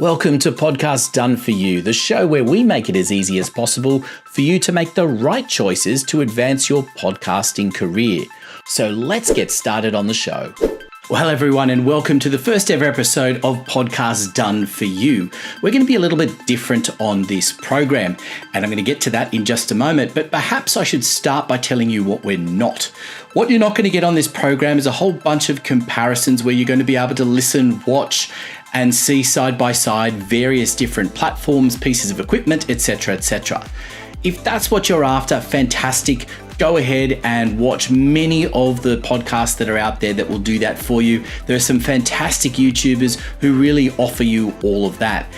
Welcome to Podcast Done For You, the show where we make it as easy as possible for you to make the right choices to advance your podcasting career. So let's get started on the show. Well, hello everyone, and welcome to the first ever episode of Podcast Done For You. We're going to be a little bit different on this program, and I'm going to get to that in just a moment, but perhaps I should start by telling you what we're not. What you're not going to get on this program is a whole bunch of comparisons where you're going to be able to listen, watch, and see side by side various different platforms, pieces of equipment, etc., etc. If that's what you're after, fantastic. Go ahead and watch many of the podcasts that are out there that will do that for you. There are some fantastic YouTubers who really offer you all of that.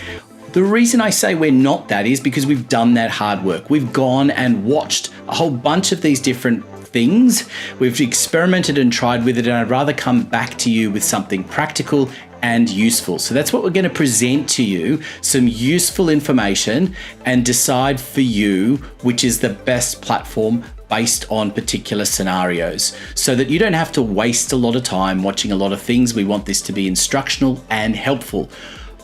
The reason I say we're not that is because we've done that hard work. We've gone and watched a whole bunch of these different things. We've experimented and tried with it, and I'd rather come back to you with something practical and useful. So that's what we're going to present to you, some useful information, and decide for you which is the best platform based on particular scenarios, so that you don't have to waste a lot of time watching a lot of things. We want this to be instructional and helpful.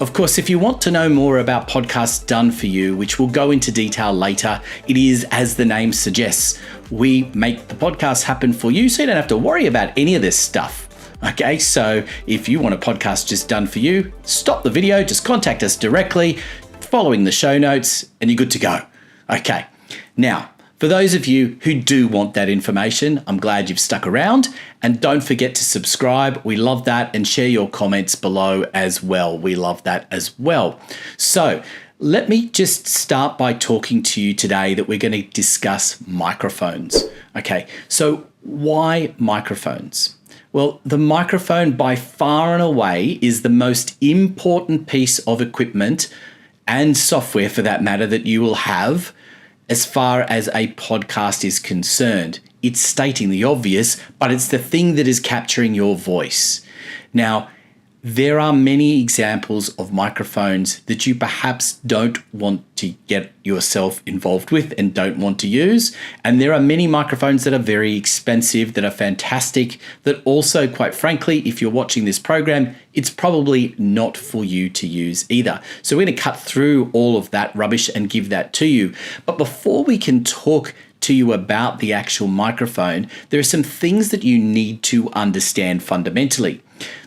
Of course, if you want to know more about Podcasts Done For You, which we'll go into detail later, it is, as the name suggests, we make the podcast happen for you so you don't have to worry about any of this stuff. Okay, so if you want a podcast just done for you, stop the video, just contact us directly, following the show notes, and you're good to go. Okay, now, for those of you who do want that information, I'm glad you've stuck around, and don't forget to subscribe. We love that, and share your comments below as well. We love that as well. So let me just start by talking to you today that we're going to discuss microphones. Okay, so why microphones? Well, the microphone by far and away is the most important piece of equipment and software for that matter that you will have as far as a podcast is concerned. It's stating the obvious, but it's the thing that is capturing your voice. Now, there are many examples of microphones that you perhaps don't want to get yourself involved with and don't want to use. And there are many microphones that are very expensive, that are fantastic, that also, quite frankly, if you're watching this program, it's probably not for you to use either. So we're going to cut through all of that rubbish and give that to you. But before we can talk to you about the actual microphone, there are some things that you need to understand fundamentally.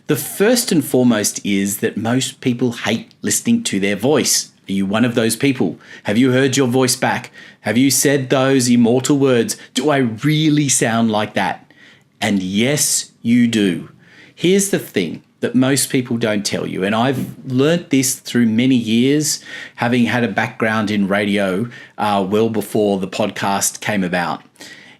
The first and foremost is that most people hate listening to their voice. Are you one of those people? Have you heard your voice back? Have you said those immortal words, "Do I really sound like that?" And yes, you do. Here's the thing that most people don't tell you, and I've learnt this through many years, having had a background in radio well before the podcast came about,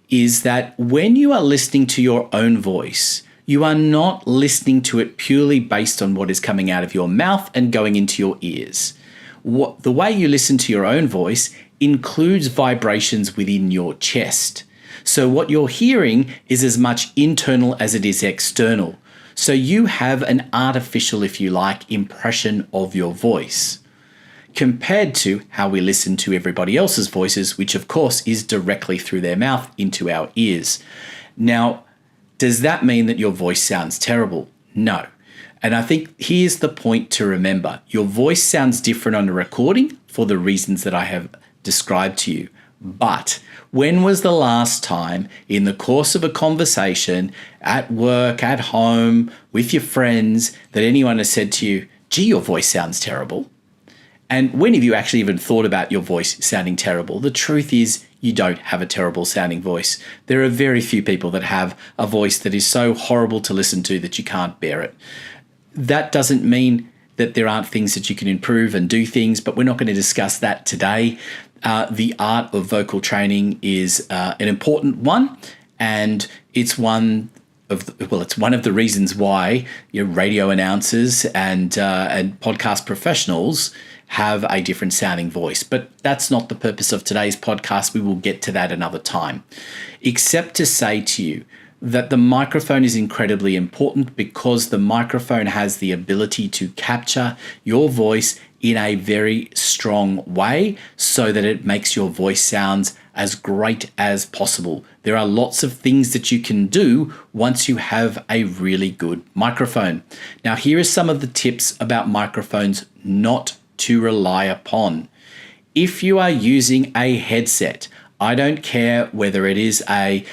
is that when you are listening to your own voice, you are not listening to it purely based on what is coming out of your mouth and going into your ears. The way you listen to your own voice includes vibrations within your chest. So what you're hearing is as much internal as it is external. So you have an artificial, if you like, impression of your voice, compared to how we listen to everybody else's voices, which of course is directly through their mouth into our ears. Now, does that mean that your voice sounds terrible? No. And I think here's the point to remember. Your voice sounds different on a recording for the reasons that I have described to you. But when was the last time in the course of a conversation, at work, at home, with your friends, that anyone has said to you, "Gee, your voice sounds terrible"? And when have you actually even thought about your voice sounding terrible? The truth is, you don't have a terrible sounding voice. There are very few people that have a voice that is so horrible to listen to that you can't bear it. That doesn't mean that there aren't things that you can improve and do things, but we're not going to discuss that today. The art of vocal training is an important one, and it's one of the reasons why your radio announcers and podcast professionals have a different sounding voice. But that's not the purpose of today's podcast. We will get to that another time. Except to say to you that the microphone is incredibly important because the microphone has the ability to capture your voice in a very strong way so that it makes your voice sounds as great as possible. There are lots of things that you can do once you have a really good microphone. Now, here are some of the tips about microphones not to rely upon. If you are using a headset, I don't care whether it is a,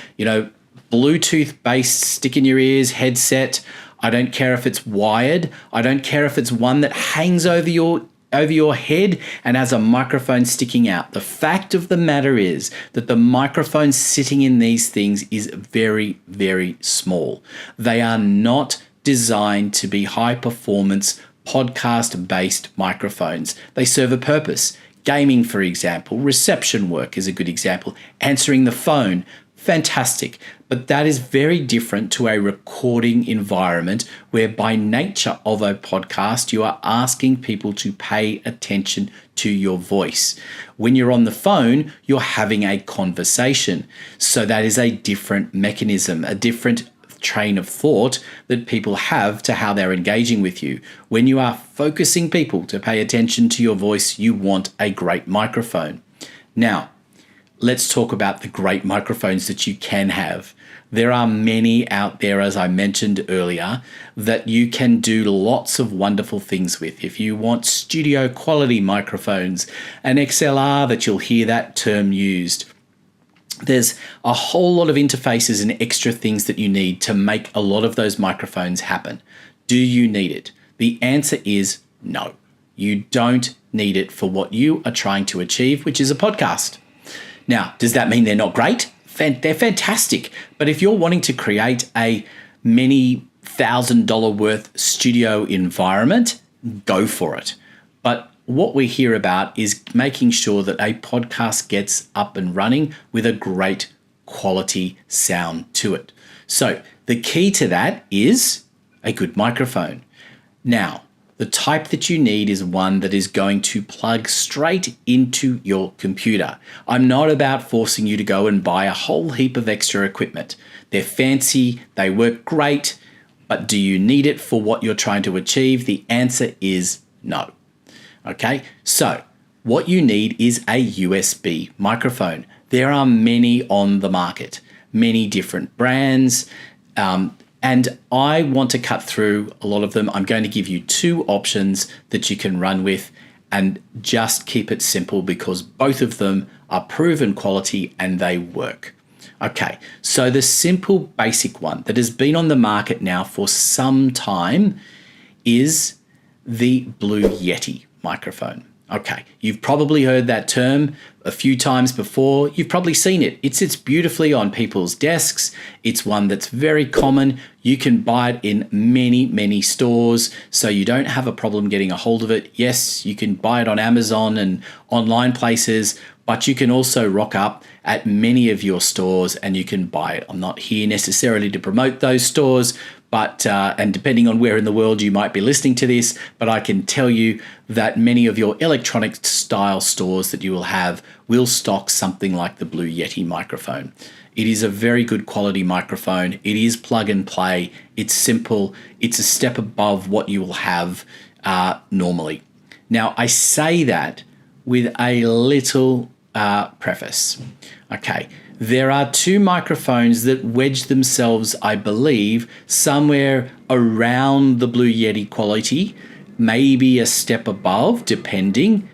Bluetooth-based stick in your ears headset. I don't care if it's wired. I don't care if it's one that hangs over your head and has a microphone sticking out. The fact of the matter is that the microphone sitting in these things is very, very small. They are not designed to be high-performance podcast-based microphones. They serve a purpose. Gaming, for example, reception work is a good example. Answering the phone, fantastic. But that is very different to a recording environment where by nature of a podcast, you are asking people to pay attention to your voice. When you're on the phone, you're having a conversation. So that is a different mechanism, a different train of thought that people have to how they're engaging with you. When you are focusing people to pay attention to your voice, you want a great microphone. Now, let's talk about the great microphones that you can have. There are many out there, as I mentioned earlier, that you can do lots of wonderful things with. If you want studio quality microphones, an XLR that you'll hear that term used, there's a whole lot of interfaces and extra things that you need to make a lot of those microphones happen. Do you need it? The answer is no. You don't need it for what you are trying to achieve, which is a podcast. Now, does that mean they're not great? They're fantastic. But if you're wanting to create a many $1,000 worth studio environment, go for it. But what we hear about is making sure that a podcast gets up and running with a great quality sound to it. So the key to that is a good microphone. Now, the type that you need is one that is going to plug straight into your computer. I'm not about forcing you to go and buy a whole heap of extra equipment. They're fancy, they work great, but do you need it for what you're trying to achieve? The answer is no. Okay, so what you need is a USB microphone. There are many on the market, many different brands, and I want to cut through a lot of them. I'm going to give you two options that you can run with and just keep it simple because both of them are proven quality and they work. Okay, so the simple basic one that has been on the market now for some time is the Blue Yeti microphone. Okay, you've probably heard that term a few times before. You've probably seen it. It sits beautifully on people's desks. It's one that's very common. You can buy it in many, many stores, so you don't have a problem getting a hold of it. Yes, you can buy it on Amazon and online places, but you can also rock up at many of your stores and you can buy it. I'm not here necessarily to promote those stores, but and depending on where in the world you might be listening to this, but I can tell you that many of your electronic style stores that you will have will stock something like the Blue Yeti microphone. It is a very good quality microphone. It is plug and play. It's simple. It's a step above what you will have normally. Now, I say that with a little preface. Okay. There are two microphones that wedge themselves, I believe, somewhere around the Blue Yeti quality, maybe a step above, depending,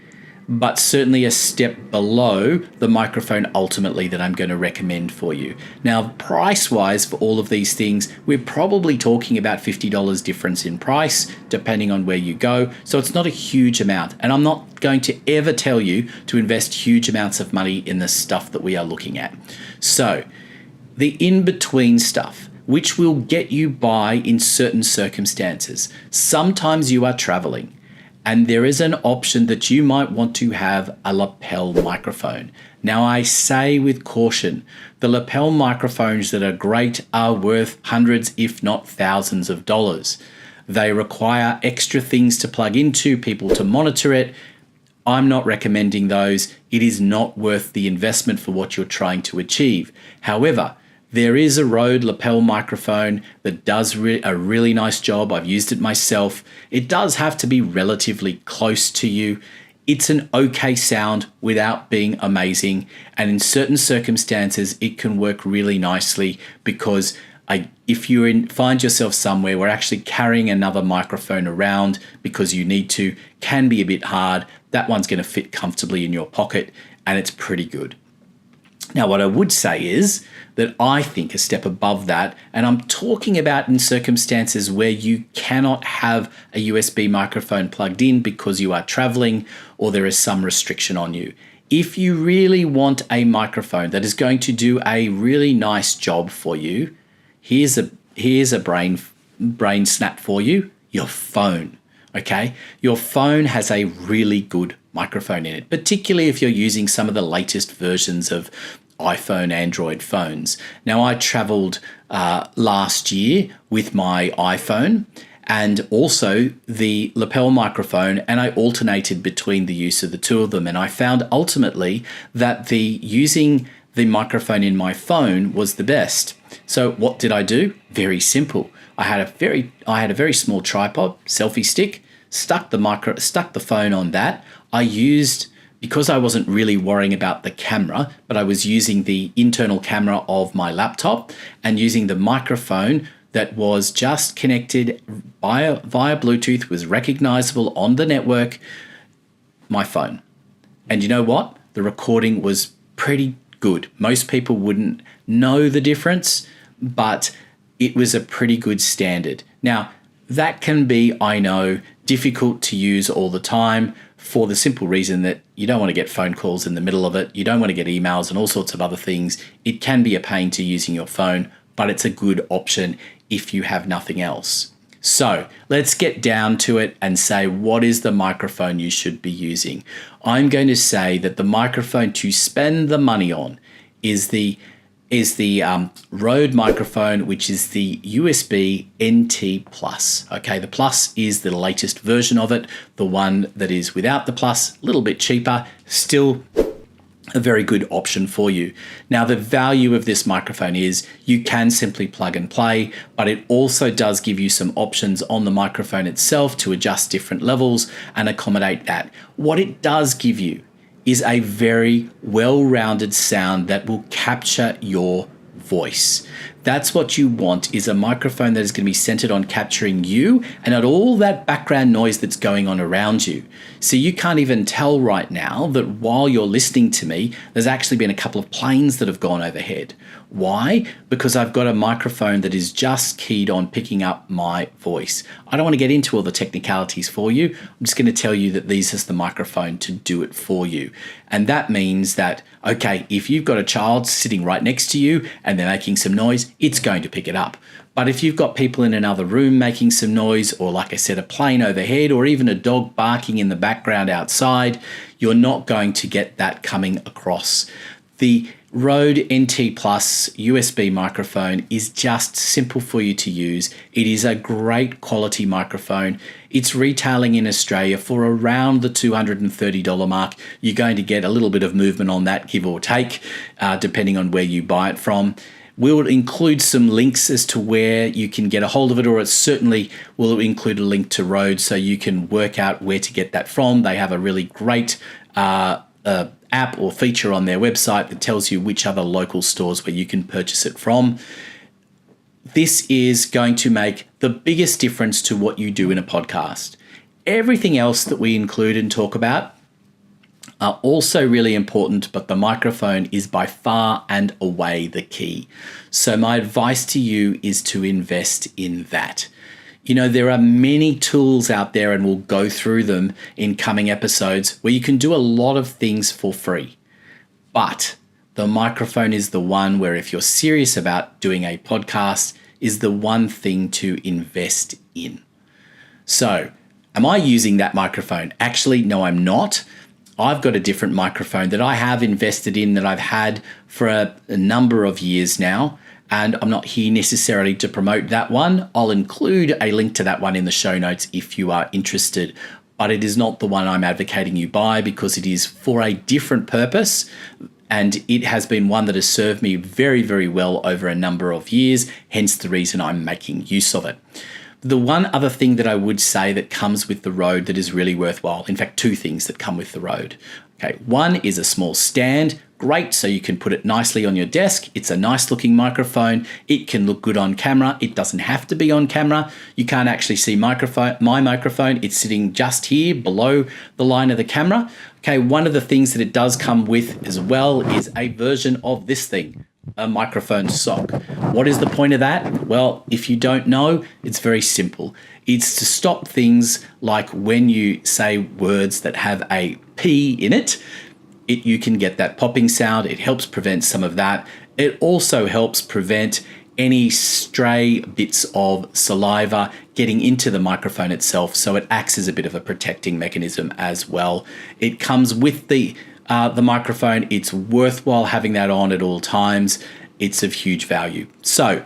but certainly a step below the microphone ultimately that I'm going to recommend for you. Now, price-wise for all of these things, we're probably talking about $50 difference in price, depending on where you go. So it's not a huge amount. And I'm not going to ever tell you to invest huge amounts of money in the stuff that we are looking at. So the in-between stuff, which will get you by in certain circumstances. Sometimes you are traveling and there is an option that you might want to have a lapel microphone. Now, I say with caution, the lapel microphones that are great are worth hundreds, if not thousands of dollars. They require extra things to plug into, people to monitor it. I'm not recommending those. It is not worth the investment for what you're trying to achieve. However, There is a Rode lapel microphone that does a really nice job. I've used it myself. It does have to be relatively close to you. It's an okay sound without being amazing. And in certain circumstances, it can work really nicely because if you find yourself somewhere where actually carrying another microphone around because you need to can be a bit hard, that one's going to fit comfortably in your pocket and it's pretty good. Now, what I would say is that I think a step above that, and I'm talking about in circumstances where you cannot have a USB microphone plugged in because you are traveling or there is some restriction on you. If you really want a microphone that is going to do a really nice job for you, here's a brain snap for you, your phone. Okay, your phone has a really good microphone in it, particularly if you're using some of the latest versions of iPhone, Android phones. Now, I traveled last year with my iPhone and also the lapel microphone, and I alternated between the use of the two of them. And I found ultimately that using the microphone in my phone was the best. So what did I do? Very simple. I had a very small tripod, selfie stick, stuck the phone on that. Because I wasn't really worrying about the camera, but I was using the internal camera of my laptop and using the microphone that was just connected via Bluetooth, was recognizable on the network, my phone. And you know what? The recording was pretty good. Most people wouldn't know the difference, but it was a pretty good standard. Now, that can be, I know, difficult to use all the time for the simple reason that you don't want to get phone calls in the middle of it. You don't want to get emails and all sorts of other things. It can be a pain to using your phone, but it's a good option if you have nothing else. So let's get down to it and say, what is the microphone you should be using? I'm going to say that the microphone to spend the money on is the RØDE microphone, which is the USB NT Plus. Okay, the Plus is the latest version of it. The one that is without the Plus, a little bit cheaper, still a very good option for you. Now, the value of this microphone is you can simply plug and play, but it also does give you some options on the microphone itself to adjust different levels and accommodate that. What it does give you is a very well-rounded sound that will capture your voice. That's what you want, is a microphone that is going to be centered on capturing you and not all that background noise that's going on around you. So you can't even tell right now that while you're listening to me, there's actually been a couple of planes that have gone overhead. Why? Because I've got a microphone that is just keyed on picking up my voice. I don't want to get into all the technicalities for you. I'm just going to tell you that this is the microphone to do it for you. And that means that, okay, if you've got a child sitting right next to you and they're making some noise, it's going to pick it up. But if you've got people in another room making some noise, or like I said, a plane overhead, or even a dog barking in the background outside, you're not going to get that coming across. The RØDE NT Plus USB microphone is just simple for you to use. It is a great quality microphone. It's retailing in Australia for around the $230 mark. You're going to get a little bit of movement on that, give or take, depending on where you buy it from. We'll include some links as to where you can get a hold of it, or it certainly will include a link to RØDE so you can work out where to get that from. They have a really great app or feature on their website that tells you which other local stores where you can purchase it from. This is going to make the biggest difference to what you do in a podcast. Everything else that we include and talk about are also really important, but the microphone is by far and away the key. So my advice to you is to invest in that. You know, there are many tools out there, and we'll go through them in coming episodes, where you can do a lot of things for free. But the microphone is the one where, if you're serious about doing a podcast, is the one thing to invest in. So, am I using that microphone? Actually, no, I'm not. I've got a different microphone that I have invested in, that I've had for a number of years now. And I'm not here necessarily to promote that one. I'll include a link to that one in the show notes if you are interested. But it is not the one I'm advocating you buy, because it is for a different purpose. and it has been one that has served me very, very well over a number of years, hence the reason I'm making use of it. The one other thing that I would say that comes with the RØDE that is really worthwhile, in fact, two things that come with the RØDE. Okay, one is a small stand, great, so you can put it nicely on your desk. It's a nice looking microphone. It can look good on camera. It doesn't have to be on camera. You can't actually see my microphone. It's sitting just here below the line of the camera. Okay, one of the things that it does come with as well is a version of this thing, a microphone sock. What is the point of that? Well, if you don't know, it's very simple. It's to stop things like when you say words that have a P in it, you can get that popping sound. It helps prevent some of that. It also helps prevent any stray bits of saliva getting into the microphone itself, so it acts as a bit of a protecting mechanism as well. It comes with the microphone. It's worthwhile having that on at all times. It's of huge value. So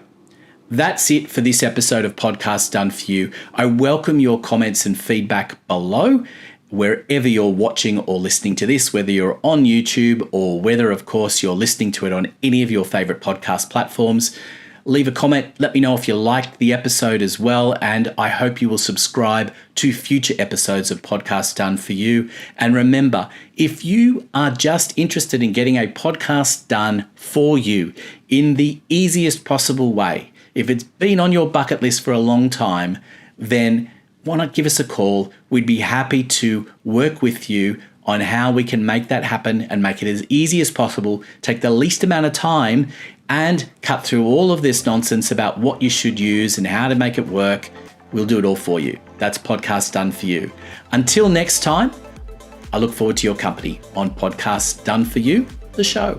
that's it for this episode of Podcast Done For You. I welcome your comments and feedback below, wherever you're watching or listening to this, whether you're on YouTube or whether, of course, you're listening to it on any of your favorite podcast platforms. Leave a comment. Let me know if you liked the episode as well. And I hope you will subscribe to future episodes of Podcast Done For You. And remember, if you are just interested in getting a podcast done for you in the easiest possible way, if it's been on your bucket list for a long time, then why not give us a call? We'd be happy to work with you on how we can make that happen and make it as easy as possible, take the least amount of time, and cut through all of this nonsense about what you should use and how to make it work. We'll do it all for you. That's Podcast Done For You. Until next time, I look forward to your company on Podcast Done For You, the show.